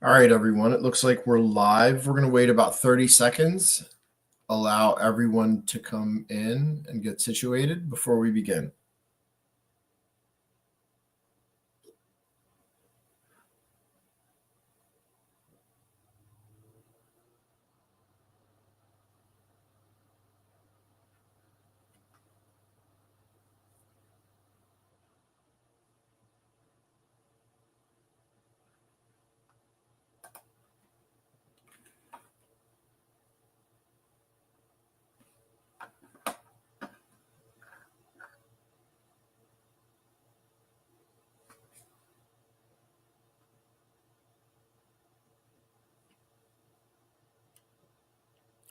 All right, everyone. It looks like we're live. We're going to wait about 30 seconds, allow everyone to come in and get situated before we begin.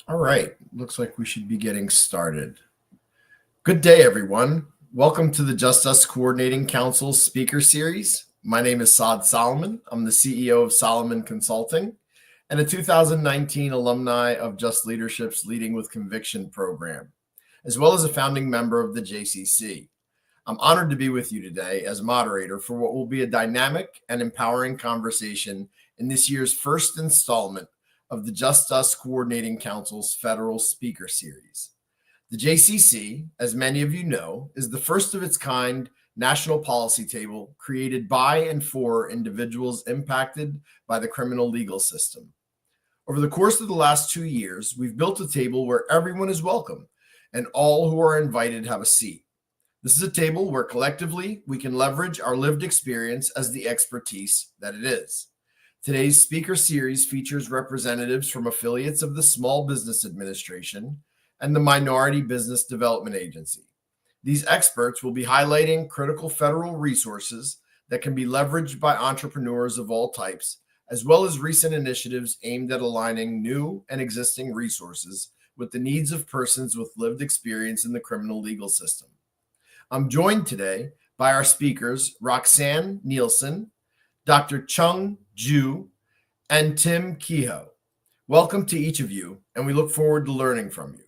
All right. Looks like we should be getting started. Good day, everyone. Welcome to the Just Us Coordinating Council Speaker Series. My name is Saad Solomon. I'm the CEO of Solomon Consulting and a 2019 alumni of Just Leadership's Leading with Conviction program, as well as a founding member of the JCC. I'm honored to be with you today as moderator for what will be a dynamic and empowering conversation in this year's first installment of the Just Us Coordinating Council's Federal Speaker Series. The JCC, as many of you know, is the first of its kind national policy table created by and for individuals impacted by the criminal legal system. Over the course of the last 2 years, we've built a table where everyone is welcome and all who are invited have a seat. This is a table where collectively we can leverage our lived experience as the expertise that it is. Today's speaker series features representatives from affiliates of the Small Business Administration and the Minority Business Development Agency. These experts will be highlighting critical federal resources that can be leveraged by entrepreneurs of all types, as well as recent initiatives aimed at aligning new and existing resources with the needs of persons with lived experience in the criminal legal system. I'm joined today by our speakers, Roxanne Nielsen, Dr. Chung Ju, and Tim Kehoe. Welcome to each of you, and we look forward to learning from you.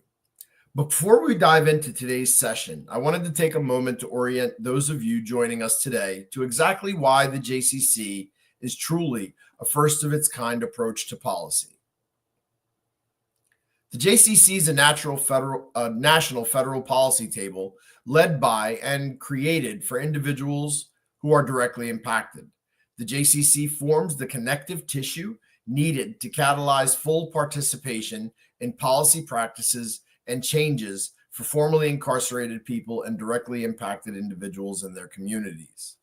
Before we dive into today's session, I wanted to take a moment to orient those of you joining us today to exactly why the JCC is truly a first-of-its-kind approach to policy. The JCC is a national federal policy table led by and created for individuals who are directly impacted. The JCC forms the connective tissue needed to catalyze full participation in policy practices and changes for formerly incarcerated people and directly impacted individuals in their communities.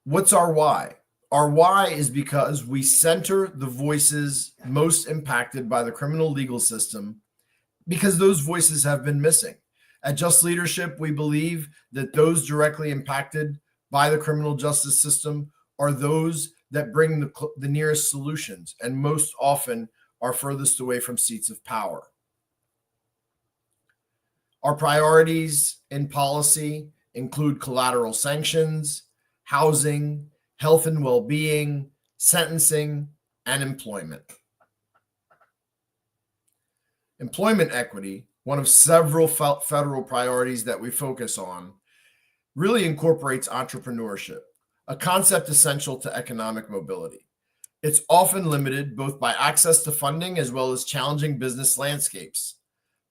What's our why? Our why is because we center the voices most impacted by the criminal legal system because those voices have been missing. At Just Leadership, we believe that those directly impacted by the criminal justice system are those that bring the nearest solutions and most often are furthest away from seats of power. Our priorities in policy include collateral sanctions, housing, health and well-being, sentencing, and employment. Employment equity, one of several federal priorities that we focus on, really incorporates entrepreneurship, a concept essential to economic mobility. It's often limited both by access to funding as well as challenging business landscapes.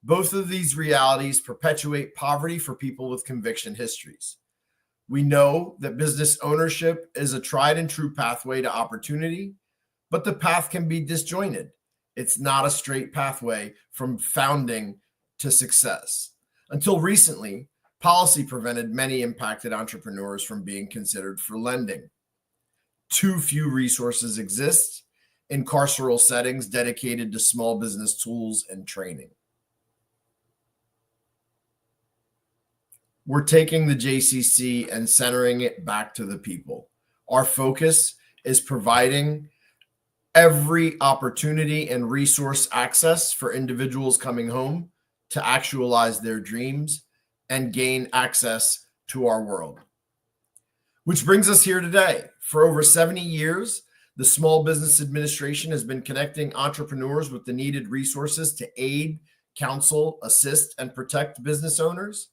Both of these realities perpetuate poverty for people with conviction histories. We know that business ownership is a tried and true pathway to opportunity, but the path can be disjointed. It's not a straight pathway from founding to success. Until recently, policy prevented many impacted entrepreneurs from being considered for lending. Too few resources exist in carceral settings dedicated to small business tools and training. We're taking the JCC and centering it back to the people. Our focus is providing every opportunity and resource access for individuals coming home to actualize their dreams and gain access to our world. Which brings us here today. For over 70 years, the Small Business Administration has been connecting entrepreneurs with the needed resources to aid, counsel, assist, and protect business owners.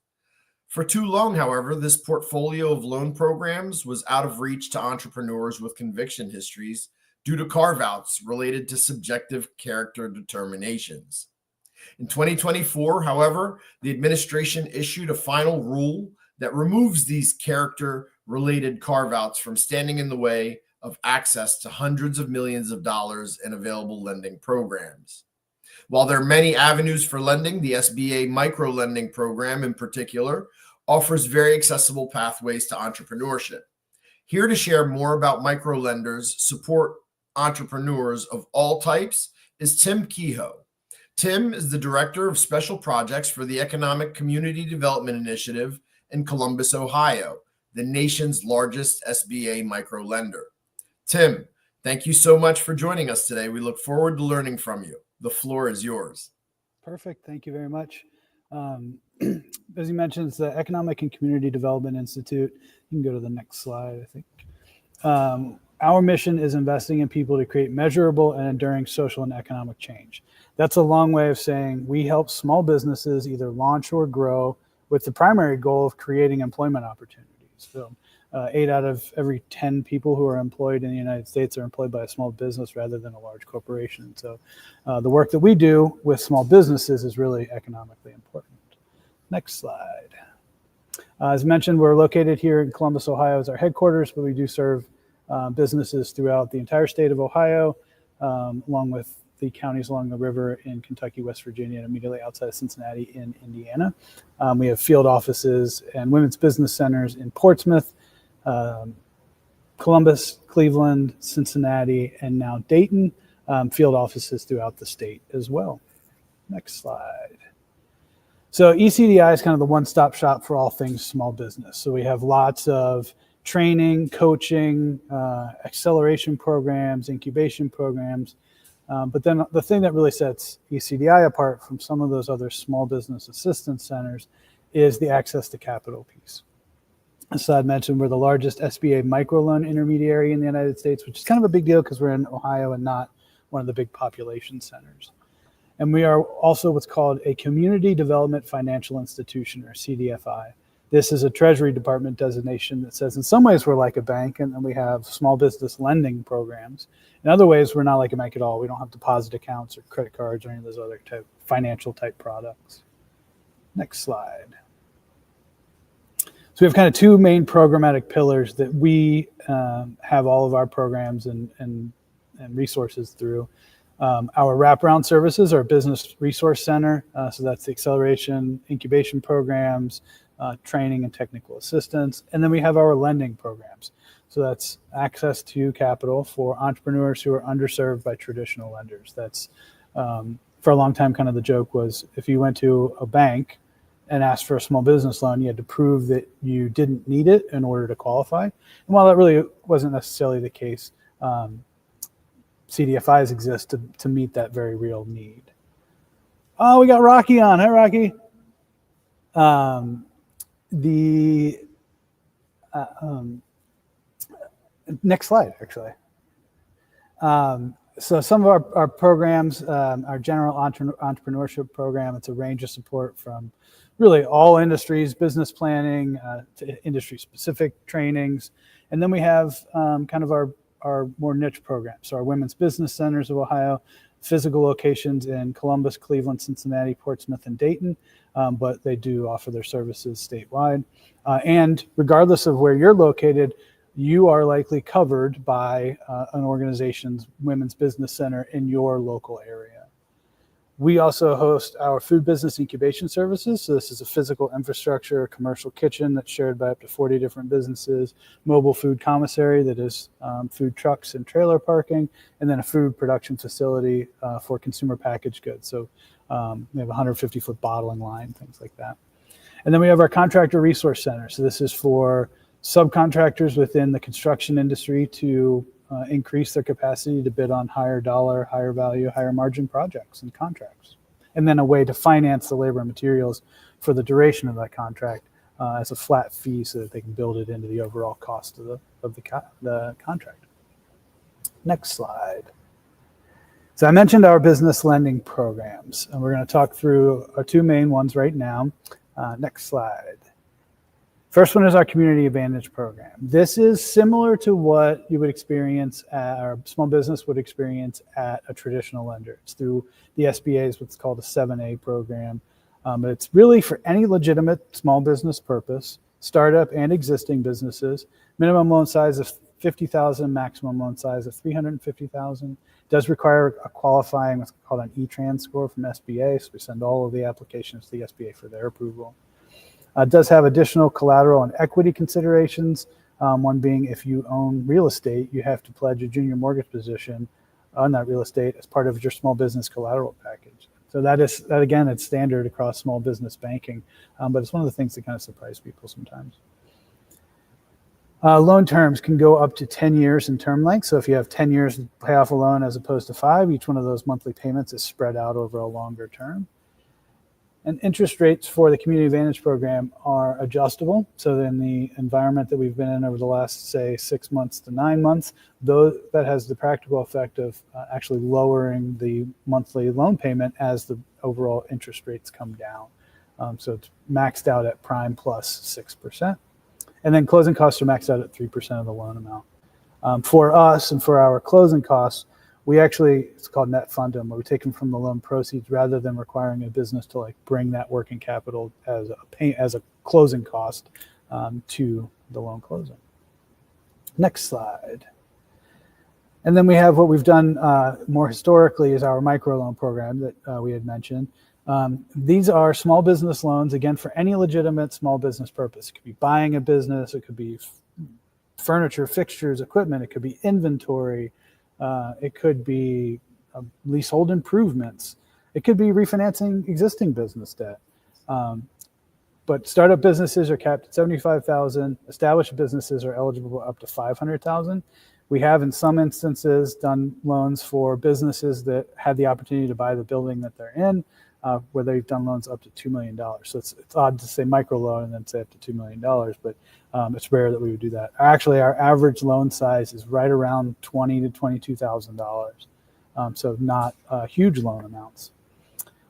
For too long, however, this portfolio of loan programs was out of reach to entrepreneurs with conviction histories due to carve-outs related to subjective character determinations. In 2024, however, the administration issued a final rule that removes these character-related carve-outs from standing in the way of access to hundreds of millions of dollars in available lending programs. While there are many avenues for lending, the SBA micro-lending program in particular offers very accessible pathways to entrepreneurship. Here to share more about micro-lenders support entrepreneurs of all types is Tim Kehoe. Tim is the Director of Special Projects for the Economic Community Development Initiative in Columbus, Ohio, the nation's largest SBA micro-lender. Tim, thank you so much for joining us today. We look forward to learning from you. The floor is yours. Perfect. Thank you very much. As you mentioned, it's the Economic and Community Development Institute. You can go to the next slide, I think. Our mission is investing in people to create measurable and enduring social and economic change. That's a long way of saying we help small businesses either launch or grow with the primary goal of creating employment opportunities. So 8 out of every 10 people who are employed in the United States are employed by a small business rather than a large corporation. So the work that we do with small businesses is really economically important. Next slide. As mentioned, we're located here in Columbus, Ohio as our headquarters, but we do serve businesses throughout the entire state of Ohio, along with the counties along the river in Kentucky, West Virginia, and immediately outside of Cincinnati in Indiana. We have field offices and women's business centers in Portsmouth, Columbus, Cleveland, Cincinnati, and now Dayton, field offices throughout the state as well. Next slide. So ECDI is kind of the one-stop shop for all things small business. So we have lots of training, coaching, acceleration programs, incubation programs. But then the thing that really sets ECDI apart from some of those other small business assistance centers is the access to capital piece. As Saad mentioned, we're the largest SBA microloan intermediary in the United States, which is kind of a big deal because we're in Ohio and not one of the big population centers. And we are also what's called a Community Development Financial Institution, or CDFI. This is a Treasury Department designation that says in some ways we're like a bank, and we have small business lending programs. In other ways, we're not like a bank at all. We don't have deposit accounts or credit cards or any of those other financial type products. Next slide. So we have kind of two main programmatic pillars that we have all of our programs and resources through. Our wraparound services, our business resource center. So that's the acceleration, incubation programs, training and technical assistance. And then we have our lending programs. So that's access to capital for entrepreneurs who are underserved by traditional lenders. That's for a long time, kind of the joke was if you went to a bank and asked for a small business loan, you had to prove that you didn't need it in order to qualify. And while that really wasn't necessarily the case, CDFIs exist to meet that very real need. Oh, we got Rocky on. Hi, Rocky. Next slide, actually. So some of our programs, our general entrepreneurship program, it's a range of support from really all industries, business planning, to industry-specific trainings. And then we have kind of our more niche programs. So our women's business centers of Ohio, physical locations in Columbus, Cleveland, Cincinnati, Portsmouth, and Dayton, but they do offer their services statewide. And regardless of where you're located, you are likely covered by an organization's women's business center in your local area. We also host our food business incubation services. So this is a physical infrastructure, a commercial kitchen that's shared by up to 40 different businesses, mobile food commissary that is food trucks and trailer parking, and then a food production facility for consumer packaged goods. So we have a 150-foot bottling line, things like that. And then we have our contractor resource center. So this is for subcontractors within the construction industry to increase their capacity to bid on higher dollar, higher value, higher margin projects and contracts. And then a way to finance the labor and materials for the duration of that contract as a flat fee so that they can build it into the overall cost of the contract. Next slide. So I mentioned our business lending programs, and we're going to talk through our two main ones right now. Next slide. First one is our Community Advantage Program. This is similar to what you would experience or small business would experience at a traditional lender. It's through the SBA's what's called a 7A program. But it's really for any legitimate small business purpose, startup and existing businesses. Minimum loan size of $50,000, maximum loan size of $350,000. Does require a qualifying what's called an E-Trans score from SBA, so we send all of the applications to the SBA for their approval. Does have additional collateral and equity considerations. One being if you own real estate, you have to pledge a junior mortgage position on that real estate as part of your small business collateral package. So that again, it's standard across small business banking, but it's one of the things that kind of surprise people sometimes. Loan terms can go up to 10 years in term length. So if you have 10 years to pay off a loan as opposed to 5, each one of those monthly payments is spread out over a longer term. And interest rates for the Community Advantage Program are adjustable. So in the environment that we've been in over the last, say, 6 months to 9 months, that has the practical effect of actually lowering the monthly loan payment as the overall interest rates come down. So it's maxed out at prime plus 6%. And then closing costs are maxed out at 3% of the loan amount. For us and for our closing costs, we actually, it's called net fund them, where we take them from the loan proceeds rather than requiring a business to like bring that working capital as a closing cost to the loan closing. Next slide. And then we have what we've done more historically is our microloan program that we had mentioned. These are small business loans, again, for any legitimate small business purpose. It could be buying a business, it could be furniture, fixtures, equipment, it could be inventory, it could be leasehold improvements, it could be refinancing existing business debt. But startup businesses are capped at $75,000. Established businesses are eligible up to $500,000. We have, in some instances, done loans for businesses that had the opportunity to buy the building that they're in, where they've done loans up to $2 million. So it's odd to say microloan and then say up to $2 million, but it's rare that we would do that. Actually, our average loan size is right around $20,000 to $22,000. So not huge loan amounts.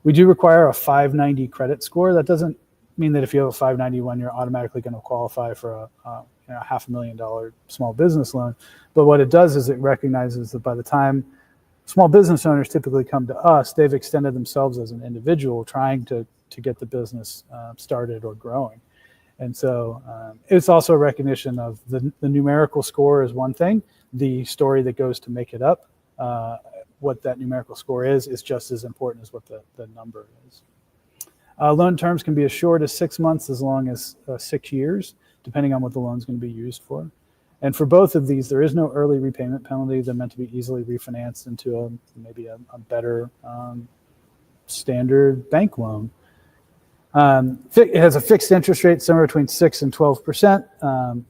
We do require a 590 credit score. That doesn't mean that if you have a 591, you're automatically going to qualify for a $500,000 small business loan. But what it does is it recognizes that by the time small business owners typically come to us, they've extended themselves as an individual trying to get the business started or growing. And so it's also a recognition of the numerical score is one thing. The story that goes to make it up, what that numerical score is just as important as what the number is. Loan terms can be as short as 6 months as long as 6 years, depending on what the loan's going to be used for. And for both of these, there is no early repayment penalty. They're meant to be easily refinanced into maybe a better standard bank loan. It has a fixed interest rate somewhere between 6 and 12%.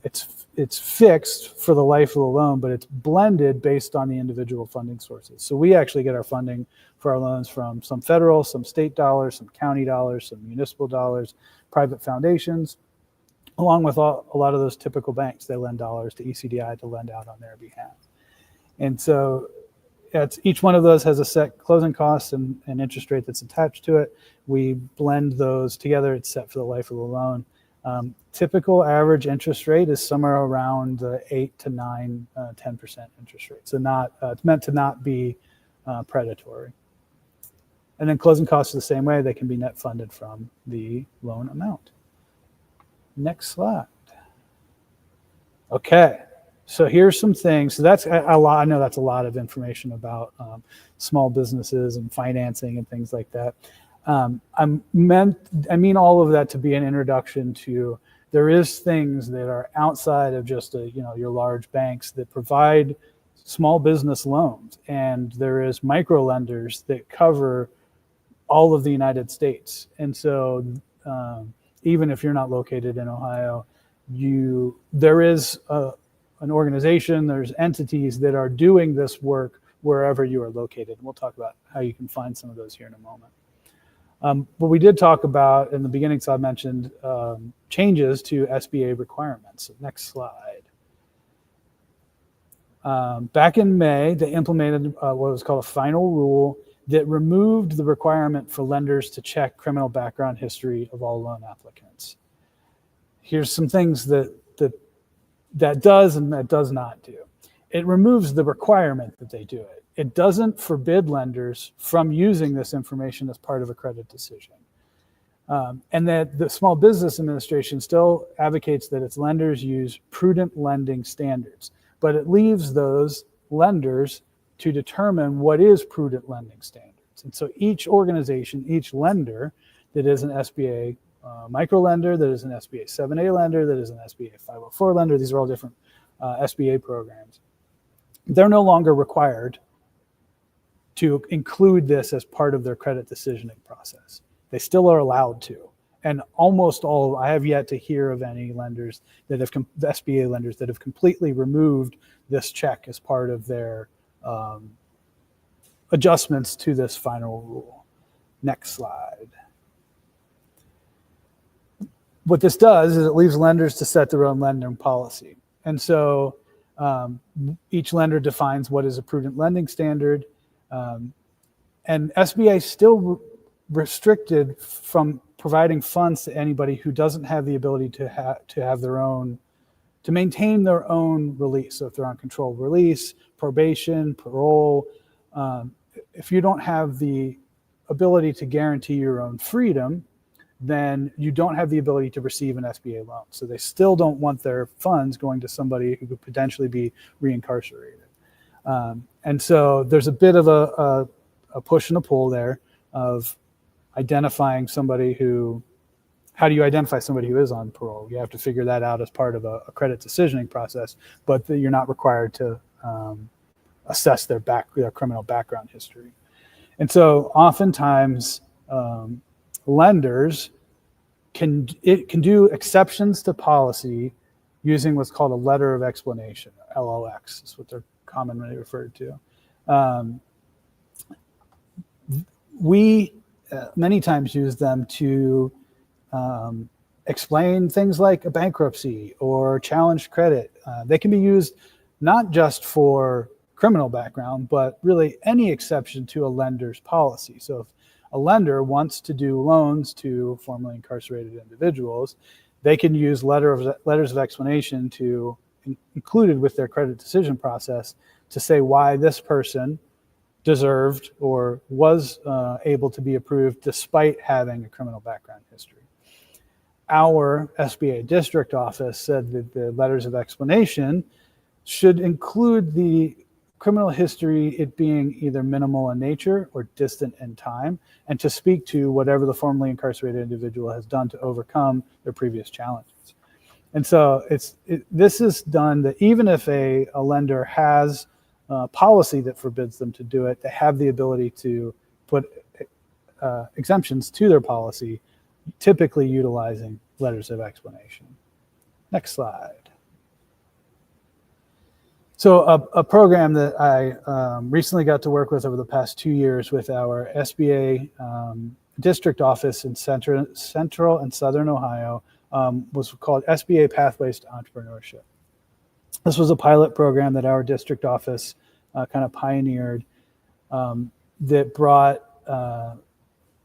It's fixed for the life of the loan, but it's blended based on the individual funding sources. So we actually get our funding for our loans from some federal, some state dollars, some county dollars, some municipal dollars, private foundations, along with a lot of those typical banks. They lend dollars to ECDI to lend out on their behalf. And so each one of those has a set closing cost and interest rate that's attached to it. We blend those together. It's set for the life of the loan. Typical average interest rate is somewhere around 8 to 9, 10% interest rate. So it's meant to not be predatory. And then closing costs are the same way. They can be net funded from the loan amount. Next slide. Okay, so here's some things. So that's a lot. I know that's a lot of information about small businesses and financing and things like that. I mean all of that to be an introduction to there is things that are outside of just your large banks that provide small business loans, and there is micro lenders that cover all of the United States. And so even if you're not located in Ohio, there is an organization, there's entities that are doing this work wherever you are located. And we'll talk about how you can find some of those here in a moment. But we did talk about, in the beginning, so I mentioned changes to SBA requirements. Next slide. Back in May, they implemented what was called a final rule that removed the requirement for lenders to check criminal background history of all loan applicants. here's some things that does and that does not do. It removes the requirement that they do it. It doesn't forbid lenders from using this information as part of a credit decision. And that the Small Business Administration still advocates that its lenders use prudent lending standards, but it leaves those lenders to determine what is prudent lending standards. And so each organization, each lender that is an SBA micro lender, that is an SBA 7A lender, that is an SBA 504 lender, these are all different SBA programs. They're no longer required to include this as part of their credit decisioning process. They still are allowed to. And almost all, I have yet to hear of any lenders that have, the SBA lenders that have completely removed this check as part of their adjustments to this final rule. Next slide. What this does is it leaves lenders to set their own lending policy. And so each lender defines what is a prudent lending standard. And SBA still restricted from providing funds to anybody who doesn't have the ability to have their own, to maintain their own release. So if they're on controlled release, probation, parole, if you don't have the ability to guarantee your own freedom, then you don't have the ability to receive an SBA loan. So they still don't want their funds going to somebody who could potentially be reincarcerated. And so there's a bit of a push and a pull there of identifying somebody who, how do you identify somebody who is on parole? You have to figure that out as part of a credit decisioning process, but you're not required to assess their criminal background history. And so oftentimes lenders can do exceptions to policy using what's called a letter of explanation, LOX is what they're commonly referred to. We many times use them to explain things like a bankruptcy or challenged credit. They can be used not just for criminal background, but really any exception to a lender's policy. So if a lender wants to do loans to formerly incarcerated individuals, they can use letters of explanation to included with their credit decision process to say why this person deserved or was able to be approved despite having a criminal background history. Our SBA district office said that the letters of explanation should include the criminal history, it being either minimal in nature or distant in time, and to speak to whatever the formerly incarcerated individual has done to overcome their previous challenges. And so this is done that even if a lender has a policy that forbids them to do it, they have the ability to put exemptions to their policy, typically utilizing letters of explanation. Next slide. So a program that I recently got to work with over the past 2 years with our SBA district office in Central and Southern Ohio was called SBA Pathways to Entrepreneurship. This was a pilot program that our district office kind of pioneered that brought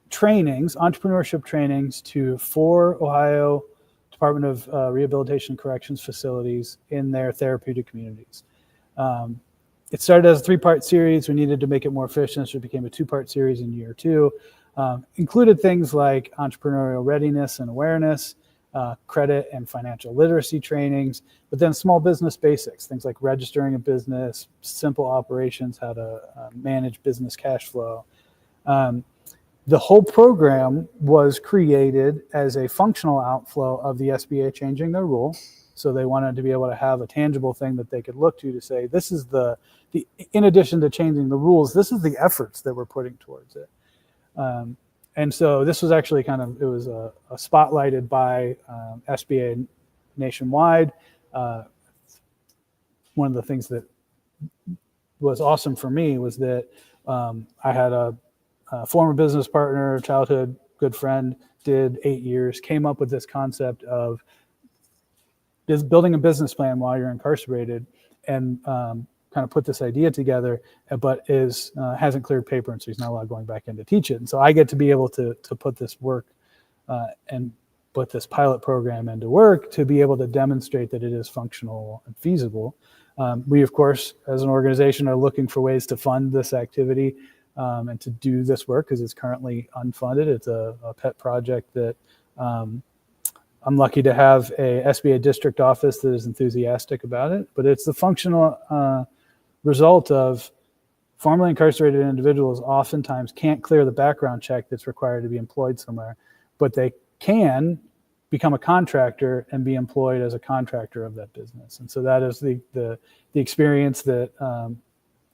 trainings, entrepreneurship trainings to 4 Ohio Department of Rehabilitation and Corrections facilities in their therapeutic communities. It started as a 3-part series. We needed to make it more efficient, so it became a 2-part series in year 2. Included things like entrepreneurial readiness and awareness, credit and financial literacy trainings, but then small business basics, things like registering a business, simple operations, how to manage business cash flow. The whole program was created as a functional outflow of the SBA changing their rule. So they wanted to be able to have a tangible thing that they could look to say, this is the in addition to changing the rules, this is the efforts that we're putting towards it. And so this was actually kind of, it was spotlighted by SBA nationwide. One of the things that was awesome for me was that I had a former business partner, childhood good friend, did 8 years, came up with this concept of building a business plan while you're incarcerated, and kind of put this idea together, but hasn't cleared paper, and so he's not allowed going back in to teach it. And so I get to be able to put this work and put this pilot program into work to be able to demonstrate that it is functional and feasible. We, of course, as an organization, are looking for ways to fund this activity and to do this work because it's currently unfunded. It's a pet project that I'm lucky to have a SBA district office that is enthusiastic about it, but it's the functional result of formerly incarcerated individuals oftentimes can't clear the background check that's required to be employed somewhere, but they can become a contractor and be employed as a contractor of that business. And so that is the experience that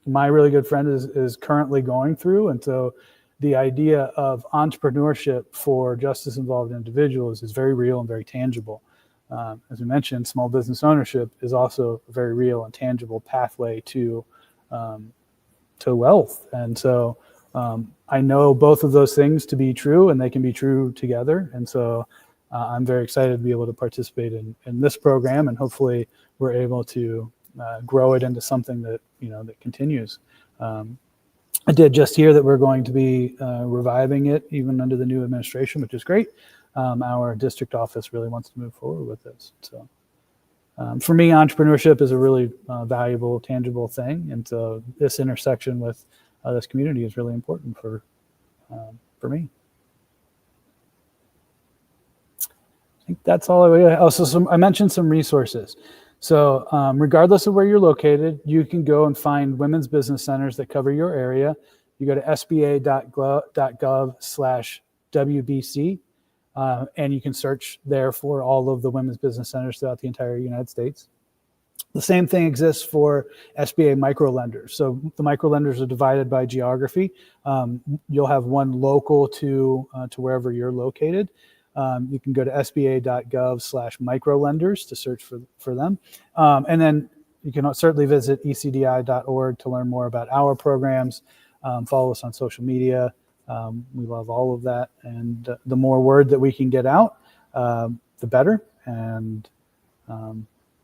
my really good friend is currently going through. And so the idea of entrepreneurship for justice involved individuals is very real and very tangible. As we mentioned, small business ownership is also a very real and tangible pathway to wealth. And so I know both of those things to be true, and they can be true together. And so I'm very excited to be able to participate in this program, and hopefully we're able to grow it into something that, that continues. I did just hear that we're going to be reviving it even under the new administration, which is great. Our district office really wants to move forward with this. So for me, entrepreneurship is a really valuable, tangible thing. And so this intersection with this community is really important for me. I think that's all. I mentioned some resources. So regardless of where you're located, you can go and find women's business centers that cover your area. You go to sba.gov/WBC, and you can search there for all of the women's business centers throughout the entire United States. The same thing exists for SBA microlenders. So the microlenders are divided by geography. You'll have one local to wherever you're located. You can go to sba.gov/microlenders to search for them. And then you can certainly visit ecdi.org to learn more about our programs. Follow us on social media. We love all of that. And the more word that we can get out, the better. And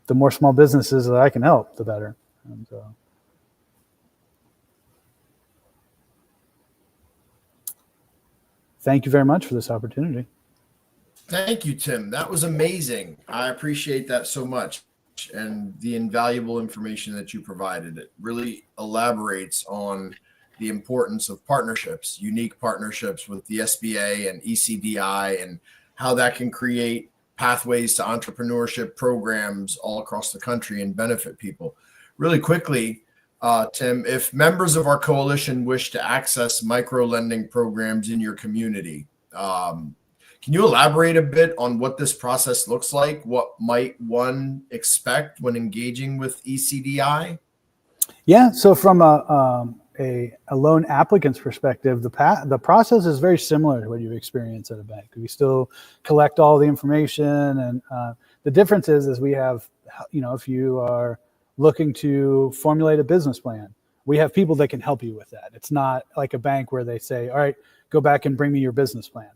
the more small businesses that I can help, the better. And thank you very much for this opportunity. Thank you, Tim. That was amazing. I appreciate that so much, and the invaluable information that you provided. It really elaborates on the importance of partnerships, unique partnerships with the SBA and ECDI, and how that can create pathways to entrepreneurship programs all across the country and benefit people. Really quickly, Tim, if members of our coalition wish to access micro-lending programs in your community, can you elaborate a bit on what this process looks like? What might one expect when engaging with ECDI? Yeah, so from a loan applicant's perspective, the process is very similar to what you experience at a bank. We still collect all the information, and the difference is we have, if you are looking to formulate a business plan, we have people that can help you with that. It's not like a bank where they say, all right, go back and bring me your business plan.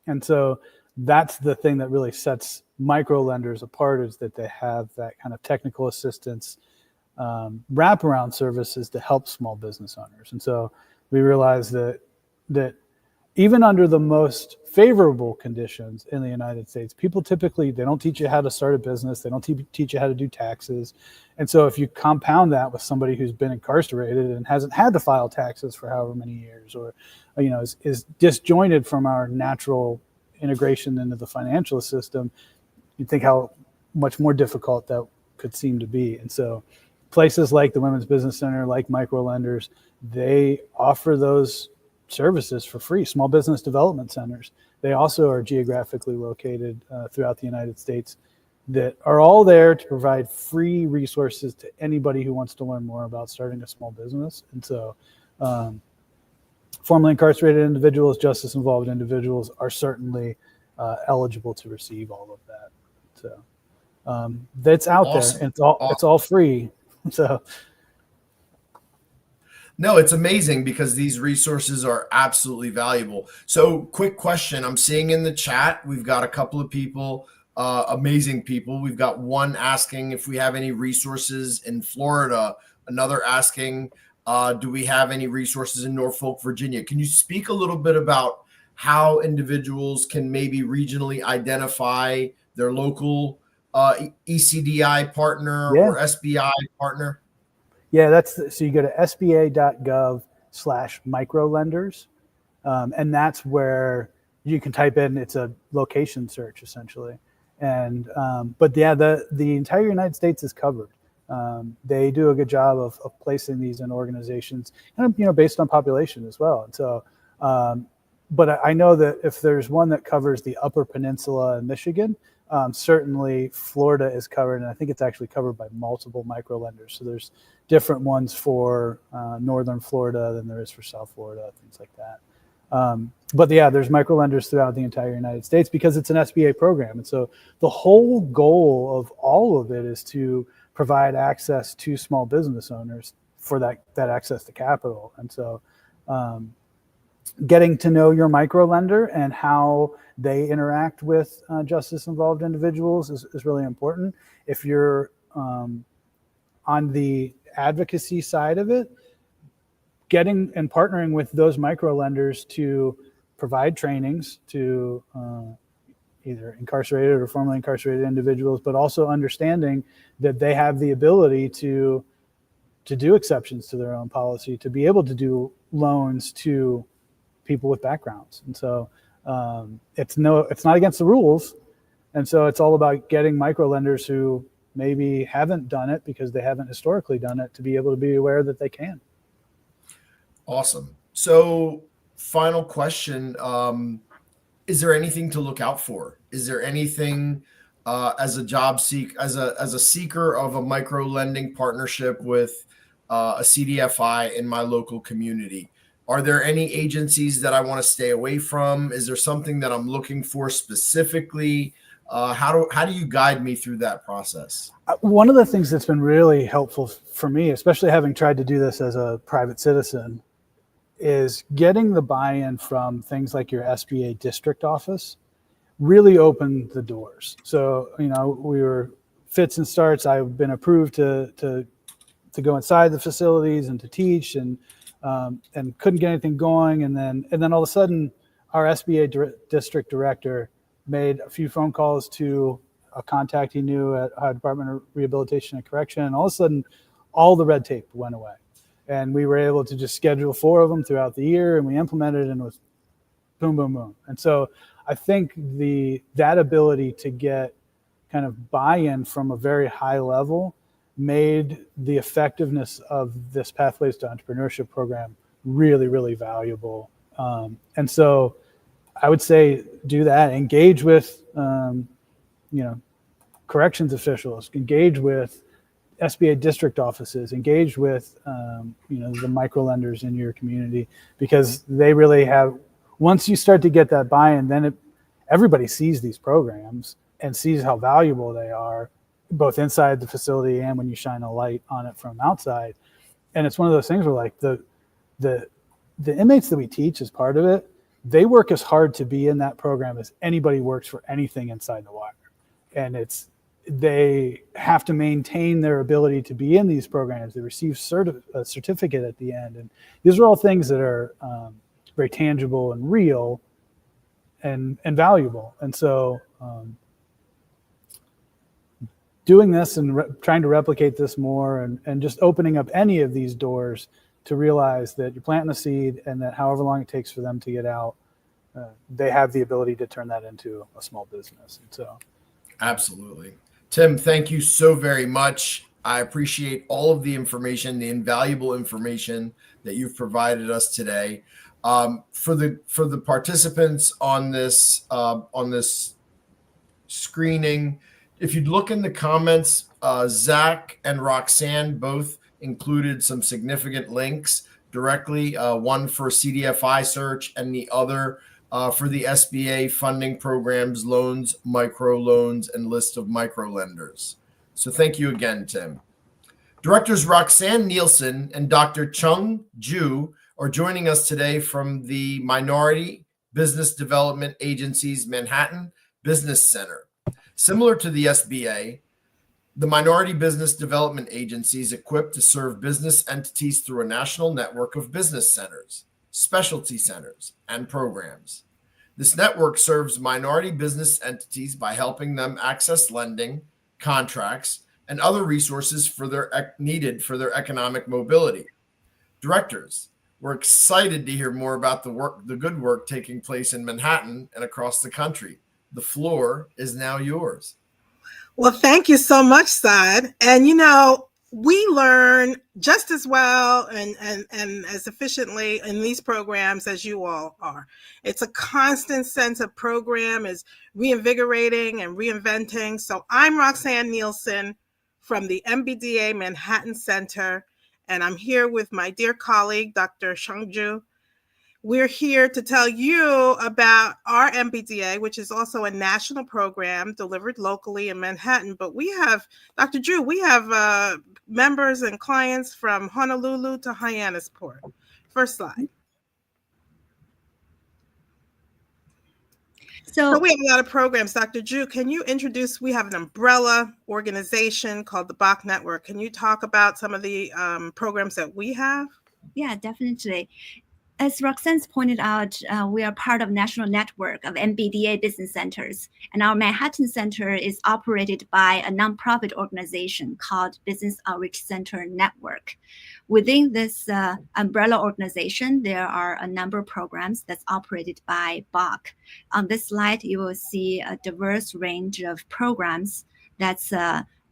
And so that's the thing that really sets micro lenders apart, is that they have that kind of technical assistance, wraparound services to help small business owners. And so we realize that even under the most favorable conditions in the United States, people typically, they don't teach you how to start a business. They don't teach you how to do taxes. And so if you compound that with somebody who's been incarcerated and hasn't had to file taxes for however many years, or, is disjointed from our natural integration into the financial system, you'd think how much more difficult that could seem to be. And so places like the Women's Business Center, like micro lenders, they offer those services for free. Small business development centers, they also are geographically located throughout the United States, that are all there to provide free resources to anybody who wants to learn more about starting a small business. And so formerly incarcerated individuals, justice involved individuals are certainly eligible to receive all of that. So that's out Awesome. there, and it's all free. So no, it's amazing because these resources are absolutely valuable. So quick question, I'm seeing in the chat, we've got a couple of people, amazing people. We've got one asking if we have any resources in Florida, another asking, do we have any resources in Norfolk, Virginia? Can you speak a little bit about how individuals can maybe regionally identify their local ECDI partner Yeah. or SBI partner? Yeah, so you go to sba.gov/microlenders, and that's where you can type in. It's a location search essentially, and but yeah, the entire United States is covered. They do a good job of placing these in organizations, and based on population as well. And so, but I know that if there's one that covers the Upper Peninsula in Michigan, certainly Florida is covered, and I think it's actually covered by multiple microlenders. So there's different ones for northern Florida than there is for South Florida, things like that. But yeah, there's microlenders throughout the entire United States because it's an SBA program. And so the whole goal of all of it is to provide access to small business owners for that access to capital. And so getting to know your microlender and how they interact with justice involved individuals is really important. If you're on the advocacy side of it, getting and partnering with those microlenders to provide trainings to either incarcerated or formerly incarcerated individuals, but also understanding that they have the ability to do exceptions to their own policy, to be able to do loans to people with backgrounds. And so it's not against the rules. And so it's all about getting microlenders who maybe haven't done it because they haven't historically done it to be able to be aware that they can. Awesome. So final question, is there anything to look out for? Is there anything as a seeker of a micro lending partnership with a CDFI in my local community? Are there any agencies that I want to stay away from? Is there something that I'm looking for specifically? How do you guide me through that process? One of the things that's been really helpful for me, especially having tried to do this as a private citizen, is getting the buy-in from things like your SBA district office really opened the doors. So, we were fits and starts. I've been approved to go inside the facilities and to teach and couldn't get anything going. And then all of a sudden our SBA district director made a few phone calls to a contact he knew at Ohio Department of Rehabilitation and Correction. And all of a sudden all the red tape went away. And we were able to just schedule 4 of them throughout the year, and we implemented it, and it was boom, boom, boom. And so I think that ability to get kind of buy-in from a very high level made the effectiveness of this Pathways to Entrepreneurship program really, really valuable. And so I would say do that. Engage with, corrections officials. Engage with SBA district offices, engage with the microlenders in your community, because they really have. Once you start to get that buy-in, then everybody sees these programs and sees how valuable they are, both inside the facility and when you shine a light on it from outside. And it's one of those things where like the inmates that we teach as part of it, they work as hard to be in that program as anybody works for anything inside the wire, and they have to maintain their ability to be in these programs. They receive a certificate at the end. And these are all things that are very tangible and real and valuable. And so doing this and trying to replicate this more and just opening up any of these doors to realize that you're planting a seed and that however long it takes for them to get out, they have the ability to turn that into a small business. And so. Absolutely. Tim, thank you so very much. I appreciate all of the information, the invaluable information that you've provided us today. For the participants on this screening, if you'd look in the comments, Zach and Roxanne both included some significant links directly, one for CDFI search and the other for the SBA funding programs, loans, micro loans, and list of micro lenders. So thank you again, Tim. Directors Roxanne Nielsen and Dr. Chung Ju are joining us today from the Minority Business Development Agency's Manhattan Business Center. Similar to the SBA, the Minority Business Development Agency is equipped to serve business entities through a national network of business centers, specialty centers, and programs. This network serves minority business entities by helping them access lending, contracts, and other resources needed for their economic mobility. Directors, we're excited to hear more about the good work taking place in Manhattan and across the country. The floor is now yours. Well, thank you so much, Saad. And we learn just as well and as efficiently in these programs as you all are. It's a constant sense of program is reinvigorating and reinventing. So I'm Roxanne Nielsen from the MBDA Manhattan Center, and I'm here with my dear colleague, Dr. Shangju. We're here to tell you about our MBDA, which is also a national program delivered locally in Manhattan. But we have, Dr. Drew, we have members and clients from Honolulu to Hyannisport. First slide. So we have a lot of programs. Dr. Drew, can you introduce, we have an umbrella organization called the Bach Network. Can you talk about some of the programs that we have? Yeah, definitely. As Roxanne's pointed out, we are part of a national network of MBDA business centers, and our Manhattan Center is operated by a nonprofit organization called Business Outreach Center Network. Within this umbrella organization, there are a number of programs that's operated by BAC. On this slide, you will see a diverse range of programs that's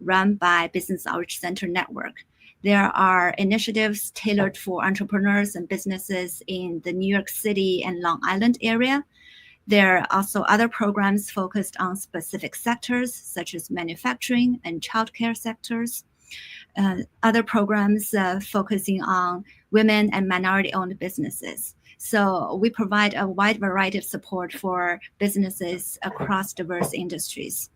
run by Business Outreach Center Network. There are initiatives tailored for entrepreneurs and businesses in the New York City and Long Island area. There are also other programs focused on specific sectors, such as manufacturing and childcare sectors. Other programs focusing on women and minority-owned businesses. So we provide a wide variety of support for businesses across diverse industries.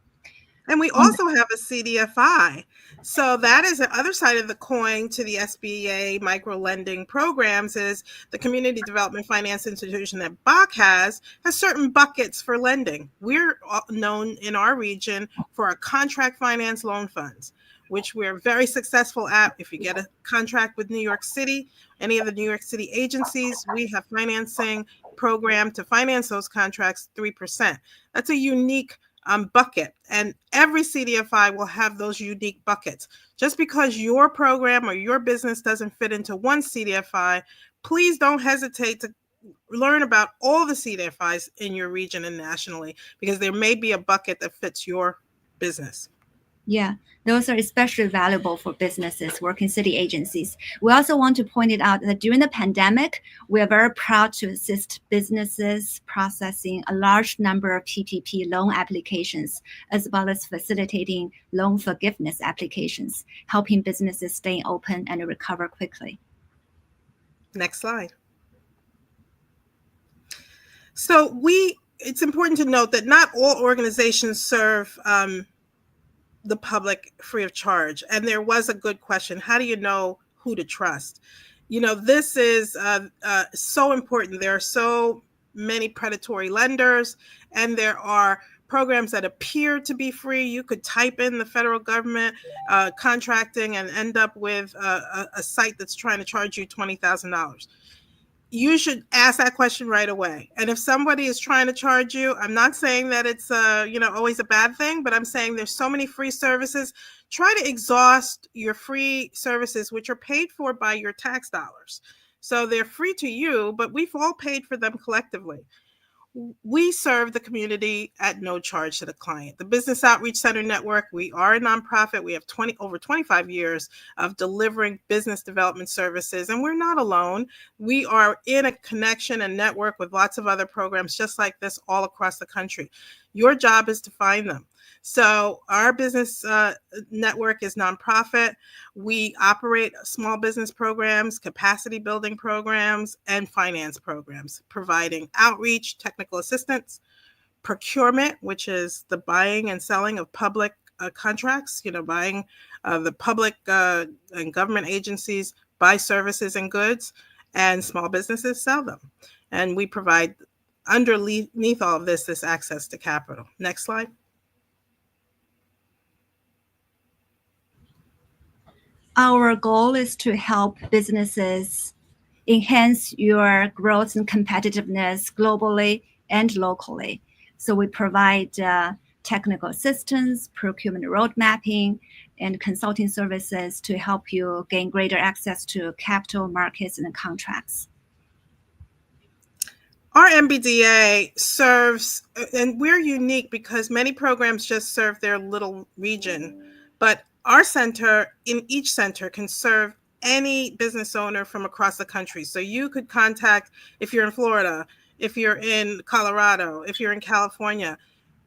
And we also have a CDFI. So that is the other side of the coin to the SBA micro lending programs is the community development finance institution that BAC has certain buckets for lending. We're known in our region for our contract finance loan funds, which we're very successful at. If you get a contract with New York City, any of the New York City agencies, we have financing program to finance those contracts 3%. That's a unique bucket, and every CDFI will have those unique buckets. Just because your program or your business doesn't fit into one CDFI, please don't hesitate to learn about all the CDFIs in your region and nationally, because there may be a bucket that fits your business. Yeah, those are especially valuable for businesses working city agencies. We also want to point it out that during the pandemic, we are very proud to assist businesses processing a large number of PPP loan applications, as well as facilitating loan forgiveness applications, helping businesses stay open and recover quickly. Next slide. So it's important to note that not all organizations serve the public free of charge. And there was a good question. How do you know who to trust? This is so important. There are so many predatory lenders, and there are programs that appear to be free. You could type in the federal government contracting and end up with a site that's trying to charge you $20,000. You should ask that question right away. And if somebody is trying to charge you, I'm not saying that it's always a bad thing, but I'm saying there's so many free services. Try to exhaust your free services, which are paid for by your tax dollars. So they're free to you, but we've all paid for them collectively. We serve the community at no charge to the client. The Business Outreach Center Network, we are a nonprofit. We have over 25 years of delivering business development services, and we're not alone. We are in a connection and network with lots of other programs just like this all across the country. Your job is to find them. So our business network is nonprofit. We operate small business programs, capacity building programs, and finance programs, providing outreach, technical assistance, procurement, which is the buying and selling of public contracts, buying the public and government agencies buy services and goods, and small businesses sell them. And we provide underneath all of this access to capital. Next slide. Our goal is to help businesses enhance your growth and competitiveness globally and locally. So we provide technical assistance, procurement road mapping, and consulting services to help you gain greater access to capital markets and contracts. Our MBDA serves, and we're unique because many programs just serve their little region, but our center, in each center, can serve any business owner from across the country. So you could contact, if you're in Florida, if you're in Colorado, if you're in California,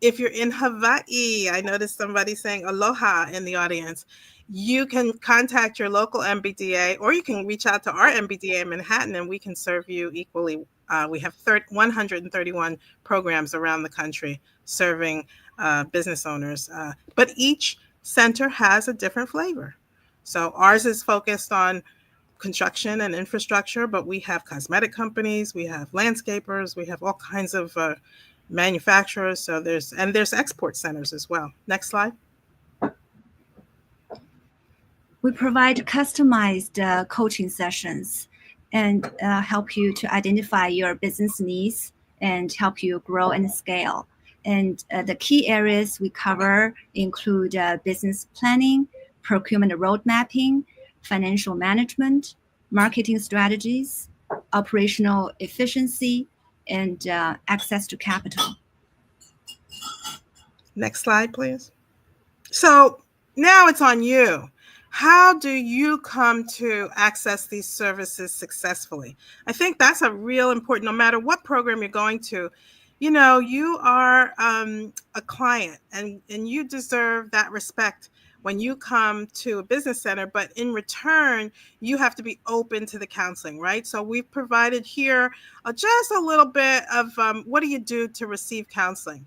if you're in Hawaii, I noticed somebody saying aloha in the audience, you can contact your local MBDA, or you can reach out to our MBDA in Manhattan and we can serve you equally. We have 131 programs around the country serving business owners, but each center has a different flavor. So ours is focused on construction and infrastructure, but we have cosmetic companies, we have landscapers, we have all kinds of manufacturers. So there's export centers as well. Next slide. We provide customized coaching sessions and help you to identify your business needs and help you grow and scale. And the key areas we cover include business planning, procurement road mapping, financial management, marketing strategies, operational efficiency, and access to capital. Next slide, please. So now it's on you. How do you come to access these services successfully? I think that's a real important, no matter what program you're going to, you know, you are a client and you deserve that respect when you come to a business center, but in return, you have to be open to the counseling, right? So we've provided here just a little bit of what do you do to receive counseling?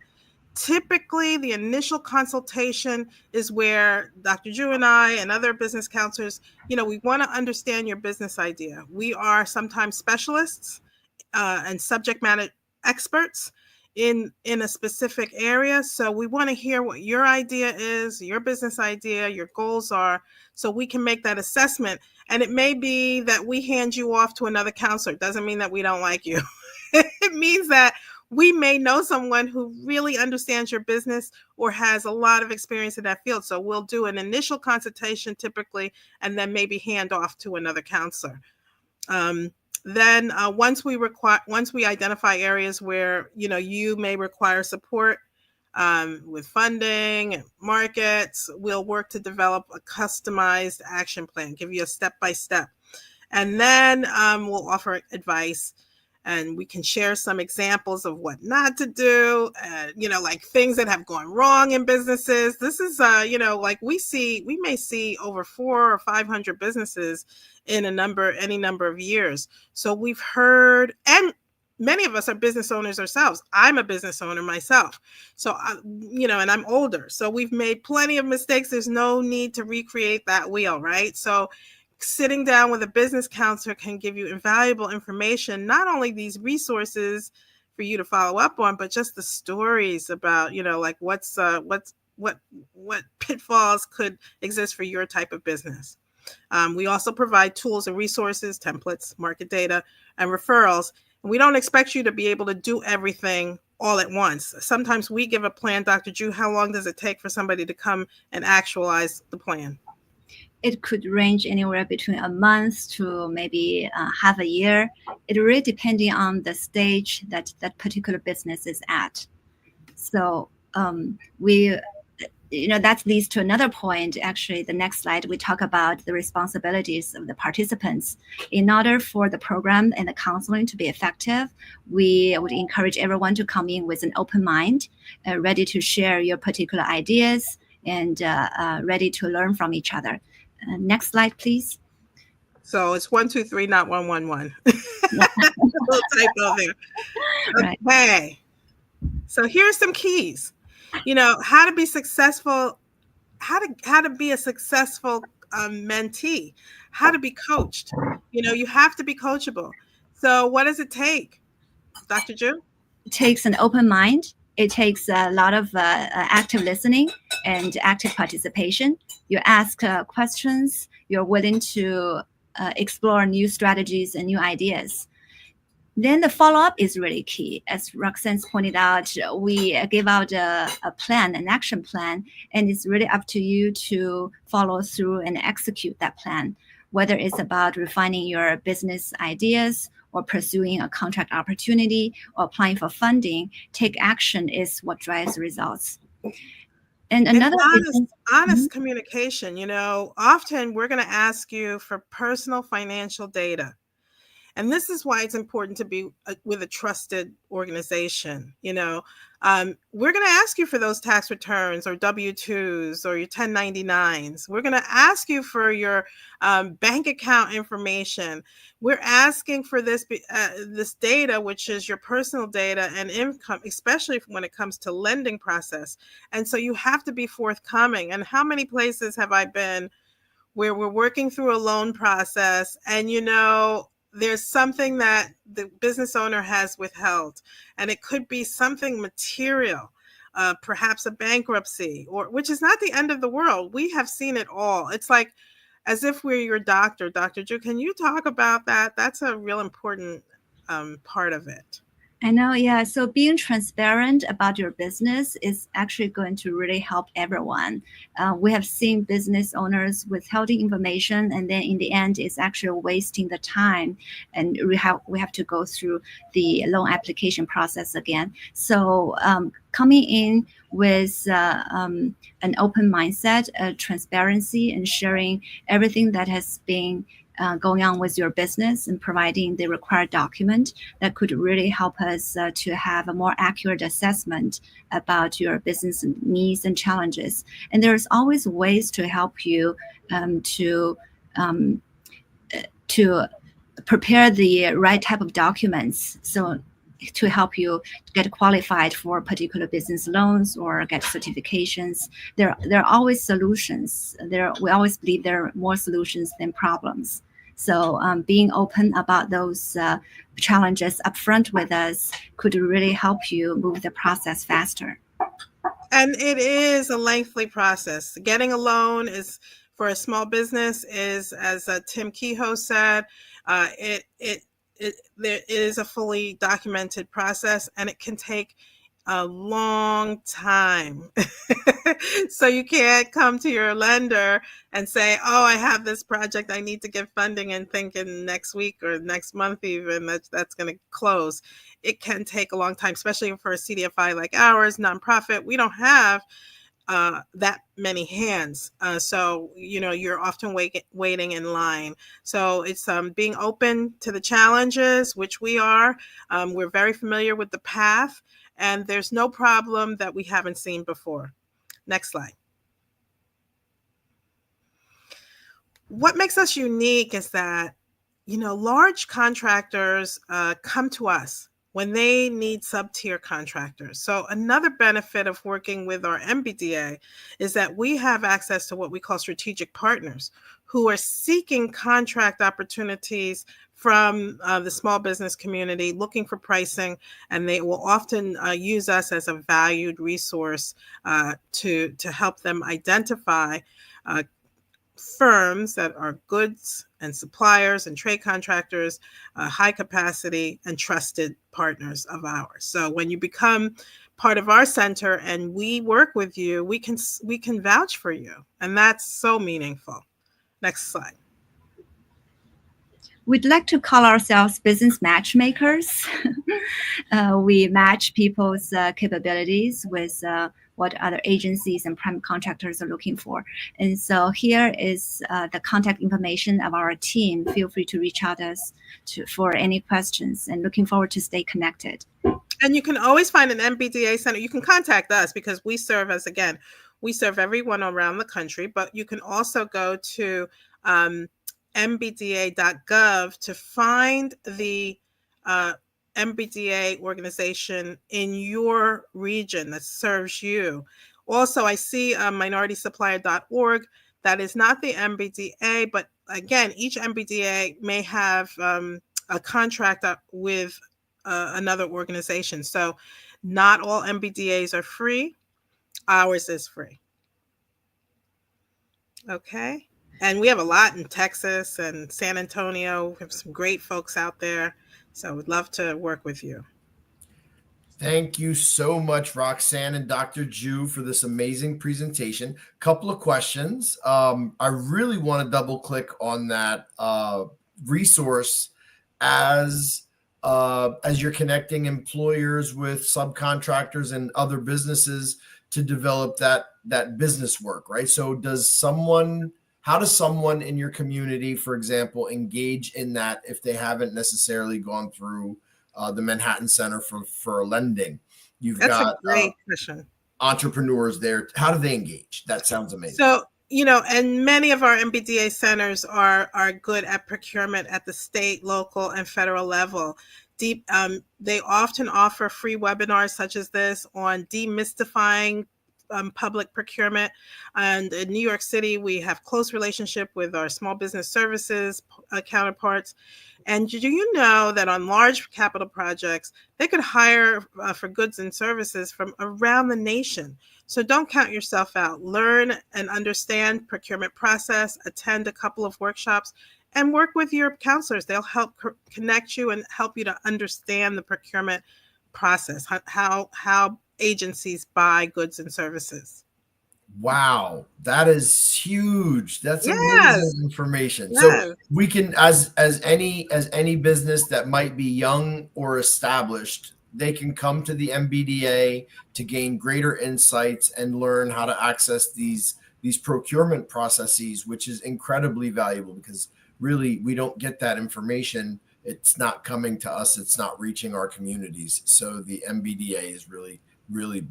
Typically, the initial consultation is where Dr. Ju and I and other business counselors, you know, we want to understand your business idea. We are sometimes specialists and subject matter experts in a specific area. So we want to hear what your idea is, your business idea, your goals are, so we can make that assessment. And it may be that we hand you off to another counselor. It doesn't mean that we don't like you. It means that we may know someone who really understands your business or has a lot of experience in that field. So we'll do an initial consultation typically, and then maybe hand off to another counselor. Then once we identify areas where, you know, you may require support with funding and markets, we'll work to develop a customized action plan, give you a step-by-step. And then we'll offer advice. And we can share some examples of what not to do, you know, like things that have gone wrong in businesses. This is, you know, like we may see over 400 or 500 businesses in any number of years. So we've heard, and many of us are business owners ourselves. I'm a business owner myself. So, you know, and I'm older. So we've made plenty of mistakes. There's no need to recreate that wheel, right? So sitting down with a business counselor can give you invaluable information, not only these resources for you to follow up on, but just the stories about, you know, like what pitfalls could exist for your type of business. We also provide tools and resources, templates, market data, and referrals. And we don't expect you to be able to do everything all at once. Sometimes we give a plan. Dr. Ju, how long does it take for somebody to come and actualize the plan? It could range anywhere between a month to maybe half a year. It really depending on the stage that particular business is at. So that leads to another point. Actually, the next slide, we talk about the responsibilities of the participants. In order for the program and the counseling to be effective, we would encourage everyone to come in with an open mind, ready to share your particular ideas and ready to learn from each other. Next slide, please. So it's 1, 2, 3, not 1, 1, 1. Little typo there. Okay. Right. So here's some keys. You know, how to be successful, how to be a successful mentee, how to be coached. You know, you have to be coachable. So what does it take, Dr. Ju? It takes an open mind. It takes a lot of active listening and active participation. You ask questions. You're willing to explore new strategies and new ideas. Then the follow-up is really key. As Roxanne's pointed out, we give out a plan, an action plan, and it's really up to you to follow through and execute that plan, whether it's about refining your business ideas or pursuing a contract opportunity or applying for funding. Take action is what drives results. And another honest communication. Often we're going to ask you for personal financial data. And this is why it's important to be with a trusted organization. We're going to ask you for those tax returns or W-2s or your 1099s. We're going to ask you for your bank account information. We're asking for this data, which is your personal data and income, especially when it comes to lending process. And so you have to be forthcoming. And how many places have I been where we're working through a loan process and, there's something that the business owner has withheld, and it could be something material, perhaps a bankruptcy, which is not the end of the world. We have seen it all. It's like as if we're your doctor. Dr. Ju, can you talk about that? That's a real important part of it. I know, yeah. So being transparent about your business is actually going to really help everyone. We have seen business owners withholding information, and then in the end, it's actually wasting the time, and we have to go through the loan application process again. So coming in with an open mindset, transparency, and sharing everything that has been going on with your business and providing the required document that could really help us to have a more accurate assessment about your business needs and challenges. And there's always ways to help you to prepare the right type of documents. So to help you get qualified for particular business loans or get certifications. There are always solutions. We always believe there are more solutions than problems. So being open about those challenges upfront with us could really help you move the process faster. And it is a lengthy process. Getting a loan is for a small business is, as Tim Kehoe said, it is a fully documented process, and it can take a long time. So you can't come to your lender and say, oh, I have this project I need to get funding, and thinking next week or next month even that's going to close. It can take a long time, especially for a CDFI like ours, nonprofit. We don't have that many hands. So, you're often waiting in line. So it's being open to the challenges, which we are. We're very familiar with the path, and there's no problem that we haven't seen before. Next slide. What makes us unique is that, large contractors come to us when they need sub-tier contractors. So another benefit of working with our MBDA is that we have access to what we call strategic partners who are seeking contract opportunities from the small business community, looking for pricing, and they will often use us as a valued resource to help them identify firms that are goods and suppliers and trade contractors, high capacity and trusted partners of ours. So when you become part of our center and we work with you, we can vouch for you, and that's so meaningful. Next slide. We'd like to call ourselves business matchmakers. We match people's capabilities with what other agencies and prime contractors are looking for. And so here is the contact information of our team. Feel free to reach out to us for any questions, and looking forward to stay connected. And you can always find an MBDA center. You can contact us because we serve everyone around the country, but you can also go to mbda.gov to find the MBDA organization in your region that serves you. Also, I see minoritysupplier.org. That is not the MBDA, but again, each MBDA may have a contract with another organization. So not all MBDAs are free. Ours is free. Okay. And we have a lot in Texas and San Antonio. We have some great folks out there. So we'd love to work with you. Thank you so much, Roxanne and Dr. Ju, for this amazing presentation. Couple of questions. I really want to double click on that resource as you're connecting employers with subcontractors and other businesses to develop that business work, right? So how does someone in your community, for example, engage in that if they haven't necessarily gone through the Manhattan Center for Lending? That's got a great question. Entrepreneurs there. How do they engage? That sounds amazing. So, and many of our MBDA centers are good at procurement at the state, local, and federal level. They often offer free webinars such as this on demystifying public procurement. And in New York City, we have close relationship with our small business services counterparts. And do you know that on large capital projects, they could hire for goods and services from around the nation? So don't count yourself out. Learn and understand procurement process, attend a couple of workshops, and work with your counselors. They'll help connect you and help you to understand the procurement process, how agencies buy goods and services. Wow, that is huge. That's amazing information. Yes. So we can, as any business that might be young or established, they can come to the MBDA to gain greater insights and learn how to access these procurement processes, which is incredibly valuable because really we don't get that information. It's not coming to us. It's not reaching our communities. So the MBDA is really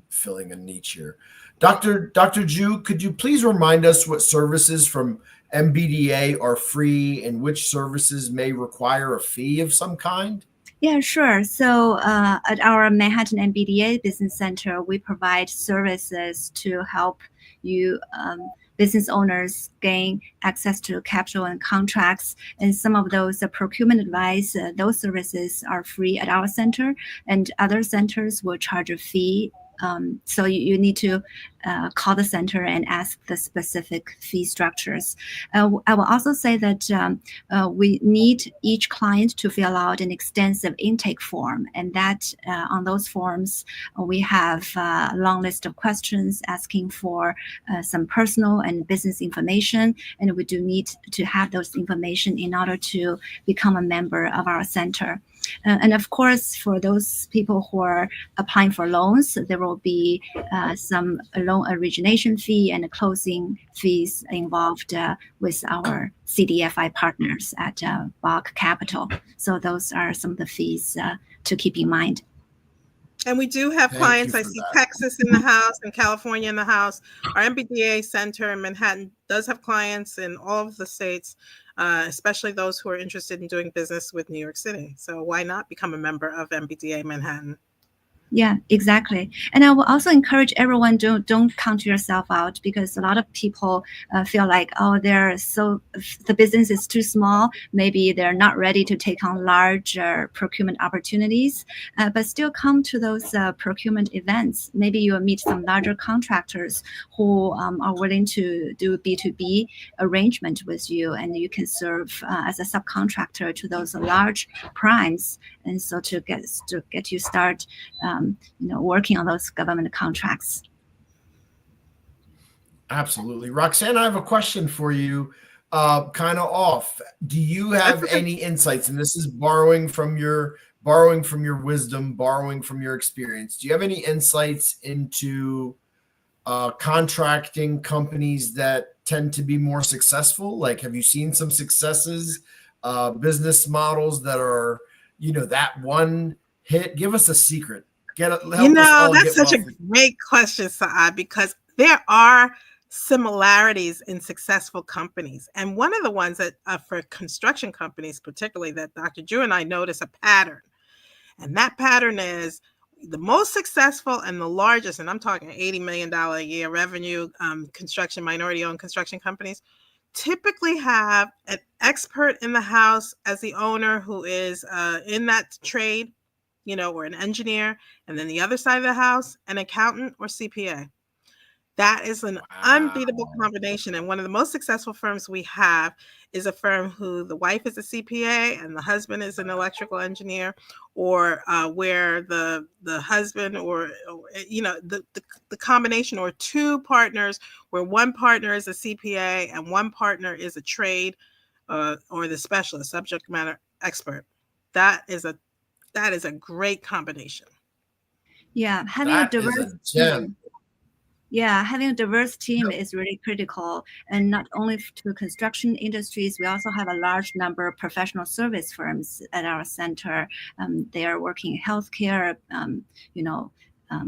filling a niche here. Dr. Ju, could you please remind us what services from MBDA are free and which services may require a fee of some kind? Yeah, sure. So at our Manhattan MBDA Business Center, we provide services to help you business owners gain access to capital and contracts. And some of those procurement advice, those services are free at our center, and other centers will charge a fee. So you need to call the center and ask the specific fee structures. I will also say that we need each client to fill out an extensive intake form, and that on those forms we have a long list of questions asking for some personal and business information, and we do need to have those information in order to become a member of our center. And of course, for those people who are applying for loans, there will be some loan origination fee and closing fees involved with our CDFI partners at Bach Capital. So those are some of the fees to keep in mind. And we do have clients. I see Texas in the house and California in the house. Our MBDA center in Manhattan does have clients in all of the states, especially those who are interested in doing business with New York City. So why not become a member of MBDA Manhattan? Yeah, exactly. And I will also encourage everyone, don't count yourself out, because a lot of people feel like, oh, the business is too small. Maybe they're not ready to take on larger procurement opportunities, but still come to those procurement events. Maybe you'll meet some larger contractors who are willing to do B2B arrangement with you, and you can serve as a subcontractor to those large primes. And so to get you start working on those government contracts. Absolutely. Roxanne, I have a question for you, kind of off. Do you have any insights? And this is borrowing from your wisdom, borrowing from your experience. Do you have any insights into contracting companies that tend to be more successful? Like, have you seen some successes, business models that are, that one hit? Give us a secret. That's such a great question, Saad, because there are similarities in successful companies. And one of the ones that for construction companies, particularly, that Dr. Ju and I notice a pattern. And that pattern is the most successful and the largest, and I'm talking $80 million a year revenue, minority-owned construction companies, typically have an expert in the house as the owner who is in that trade, or an engineer, and then the other side of the house, an accountant or CPA. That is an unbeatable combination. And one of the most successful firms we have is a firm who the wife is a CPA and the husband is an electrical engineer, or where the husband or the combination, or two partners where one partner is a CPA and one partner is a trade or the specialist, subject matter expert. That is a great combination. Yeah, having That a is diverse a gem. having a diverse team is really critical, and not only to construction industries. We also have a large number of professional service firms at our center. They are working in healthcare,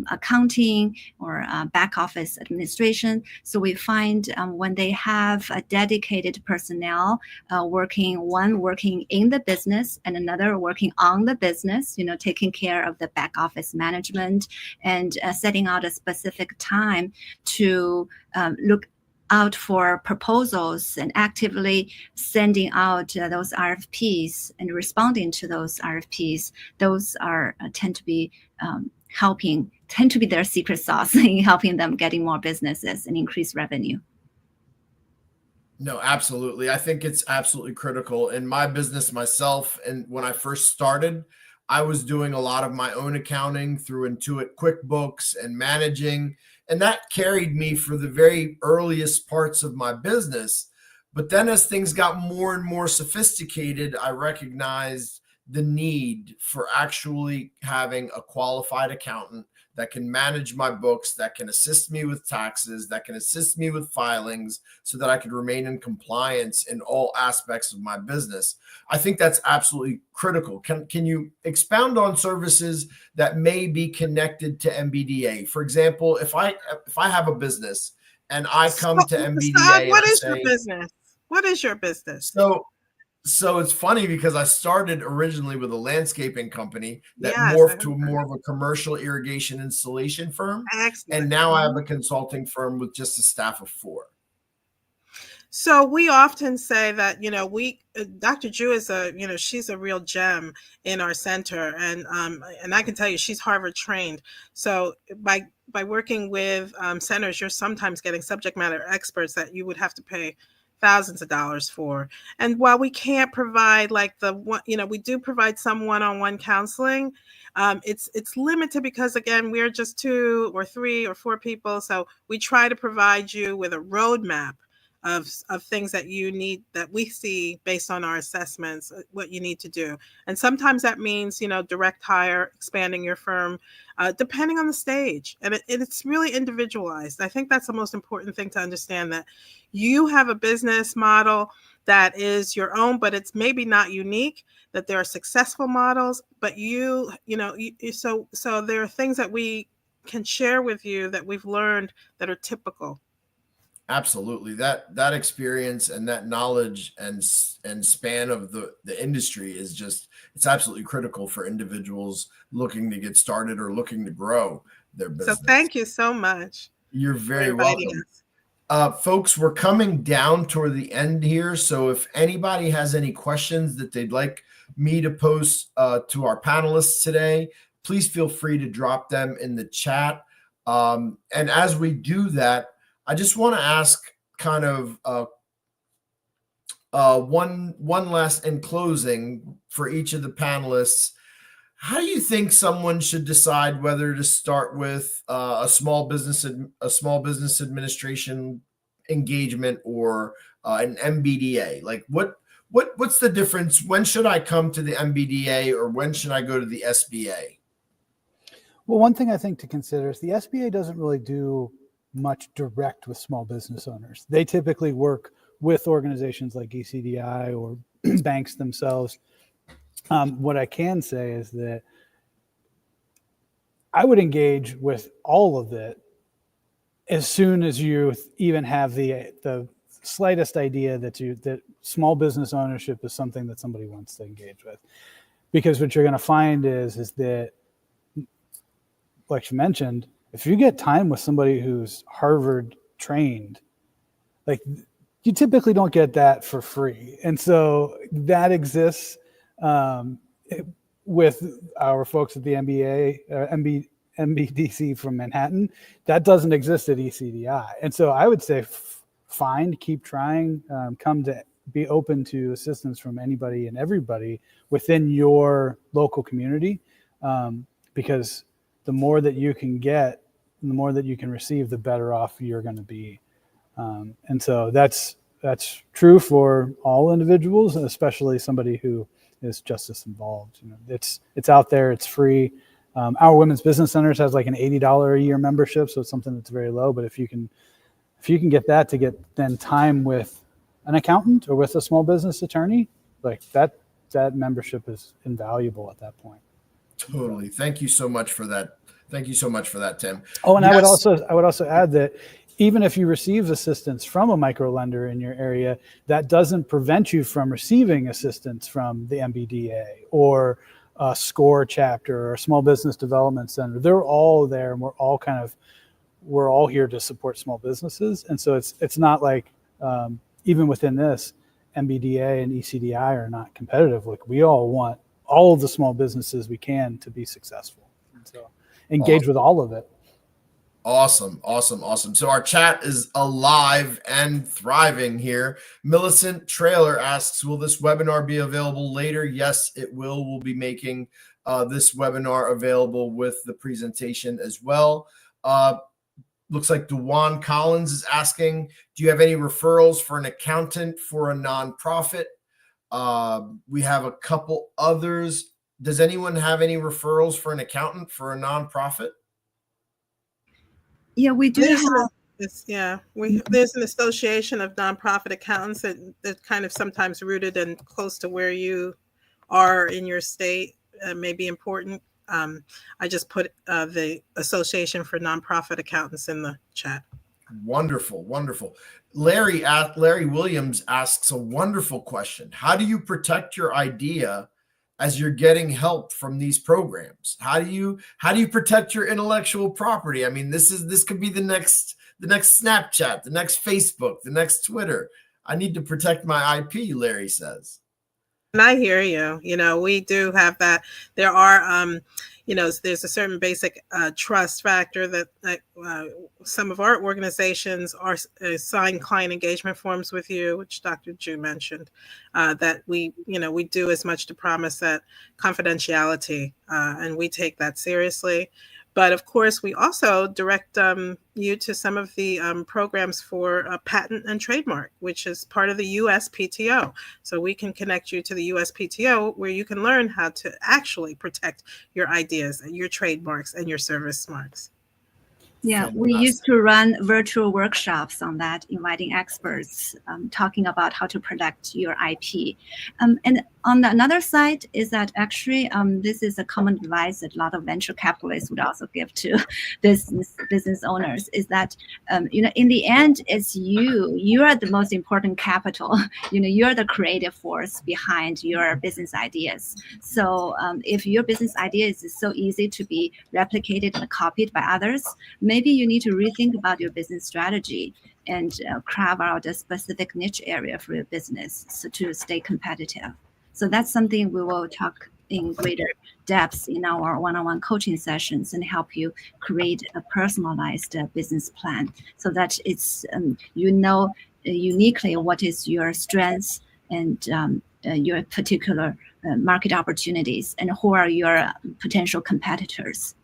accounting, or back office administration. So we find when they have a dedicated personnel one working in the business and another working on the business, taking care of the back office management, and setting out a specific time to look out for proposals and actively sending out those RFPs and responding to those RFPs. Those tend to be their secret sauce in helping them getting more businesses and increase revenue. No, absolutely. I think it's absolutely critical. In my business myself, and when I first started, I was doing a lot of my own accounting through Intuit QuickBooks and managing, and that carried me for the very earliest parts of my business. But then as things got more and more sophisticated, I recognized the need for actually having a qualified accountant that can manage my books, that can assist me with taxes, that can assist me with filings, so that I could remain in compliance in all aspects of my business. I think that's absolutely critical. Can you expound on services that may be connected to MBDA? For example, if I have a business and I come to MBDA, what is your business? What is your business? So it's funny because I started originally with a landscaping company that Yes, morphed to more of a commercial irrigation installation firm. Excellent. And now I have a consulting firm with just a staff of 4. So we often say that, Dr. Ju is she's a real gem in our center. And I can tell you, she's Harvard trained. So by working with centers, you're sometimes getting subject matter experts that you would have to pay thousands of dollars for. And while we can't provide we do provide some one-on-one counseling, it's limited because, again, we're just 2 or 3 or 4 people. So we try to provide you with a roadmap of things that you need, that we see based on our assessments, what you need to do. And sometimes that means, direct hire, expanding your firm, depending on the stage. And it's really individualized. I think that's the most important thing to understand, that you have a business model that is your own, but it's maybe not unique, that there are successful models, but so there are things that we can share with you that we've learned that are typical. Absolutely. That experience and that knowledge and span of the industry is it's absolutely critical for individuals looking to get started or looking to grow their business. So thank you so much. You're very welcome. Folks, we're coming down toward the end here. So if anybody has any questions that they'd like me to post to our panelists today, please feel free to drop them in the chat. And as we do that, I just want to ask kind of one last in closing for each of the panelists. How do you think someone should decide whether to start with a small business administration engagement or an MBDA? Like what's the difference? When should I come to the MBDA or when should I go to the SBA? Well, one thing I think to consider is the SBA doesn't really do much direct with small business owners. They typically work with organizations like ECDI or banks themselves. What I can say is that I would engage with all of it as soon as you even have the slightest idea that small business ownership is something that somebody wants to engage with. Because what you're going to find is that, like you mentioned, if you get time with somebody who's Harvard trained, like, you typically don't get that for free. And so that exists with our folks at the MBDC from Manhattan, that doesn't exist at ECDI. And so I would say keep trying, come to be open to assistance from anybody and everybody within your local community, because the more that you can get, the more that you can receive, the better off you're going to be. And so that's true for all individuals, especially somebody who is justice involved. It's out there, it's free. Our Women's Business Centers has like an $80 a year membership, so it's something that's very low. But if you can get that to get then time with an accountant or with a small business attorney, like that membership is invaluable at that point. Totally. Thank you so much for that. Thank you so much for that, Tim. Oh, and yes. I would also add that even if you receive assistance from a micro lender in your area, that doesn't prevent you from receiving assistance from the MBDA or a SCORE chapter or a small business development center. They're all there, and we're all here to support small businesses. And so it's not like even within this, MBDA and ECDI are not competitive. Like, we all want all of the small businesses we can to be successful. And so engage with all of it. Awesome. So our chat is alive and thriving here. Millicent Trailer asks, will this webinar be available later? Yes, it will. We'll be making this webinar available with the presentation as well. Looks like Dewan Collins is asking, do you have any referrals for an accountant for a nonprofit? We have a couple others. Does anyone have any referrals for an accountant for a nonprofit? Yeah, we do have. There's an association of nonprofit accountants that kind of sometimes rooted and close to where you are in your state may be important. I just put the Association for Nonprofit Accountants in the chat. Wonderful. Larry Williams asks a wonderful question. How do you protect your idea as you're getting help from these programs? How do you protect your intellectual property? I mean, this could be the next Snapchat, the next Facebook, the next Twitter. I need to protect my IP, Larry says. And I hear you. We do have that. There are, there's a certain basic trust factor that some of our organizations are sign client engagement forms with you, which Dr. Ju mentioned, that we do as much to promise that confidentiality, and we take that seriously. But of course, we also direct you to some of the programs for patent and trademark, which is part of the USPTO. So we can connect you to the USPTO, where you can learn how to actually protect your ideas and your trademarks and your service marks. Yeah, we used to run virtual workshops on that, inviting experts, talking about how to protect your IP. And on the another side is that actually this is a common advice that a lot of venture capitalists would also give to business owners, is that in the end, it's you are the most important capital. You're the creative force behind your business ideas. So if your business idea is so easy to be replicated and copied by others, maybe you need to rethink about your business strategy and carve out a specific niche area for your business to stay competitive. So that's something we will talk in greater depth in our one-on-one coaching sessions and help you create a personalized business plan so that it's uniquely what is your strengths and your particular market opportunities and who are your potential competitors.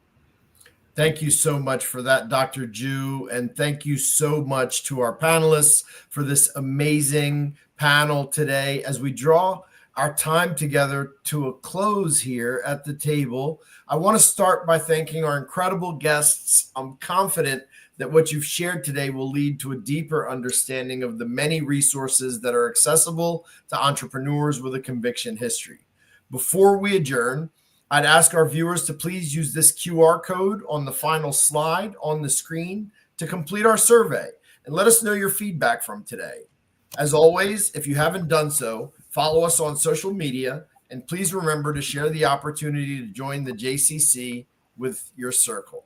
Thank you so much for that, Dr. Ju, and thank you so much to our panelists for this amazing panel today. As we draw our time together to a close here at the table, I want to start by thanking our incredible guests. I'm confident that what you've shared today will lead to a deeper understanding of the many resources that are accessible to entrepreneurs with a conviction history. Before we adjourn, I'd ask our viewers to please use this QR code on the final slide on the screen to complete our survey and let us know your feedback from today. As always, if you haven't done so, follow us on social media, and please remember to share the opportunity to join the JCC with your circle.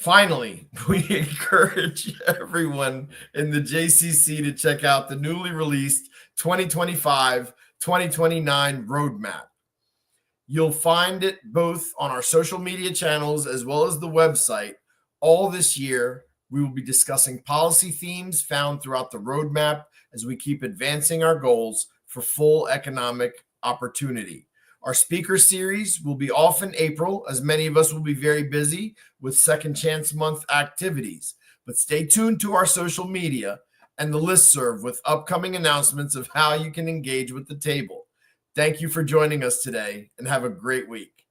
Finally, we encourage everyone in the JCC to check out the newly released 2025-2029 roadmap. You'll find it both on our social media channels as well as the website. All this year, we will be discussing policy themes found throughout the roadmap as we keep advancing our goals for full economic opportunity. Our speaker series will be off in April, as many of us will be very busy with Second Chance Month activities. But stay tuned to our social media and the listserv with upcoming announcements of how you can engage with the table. Thank you for joining us today, and have a great week.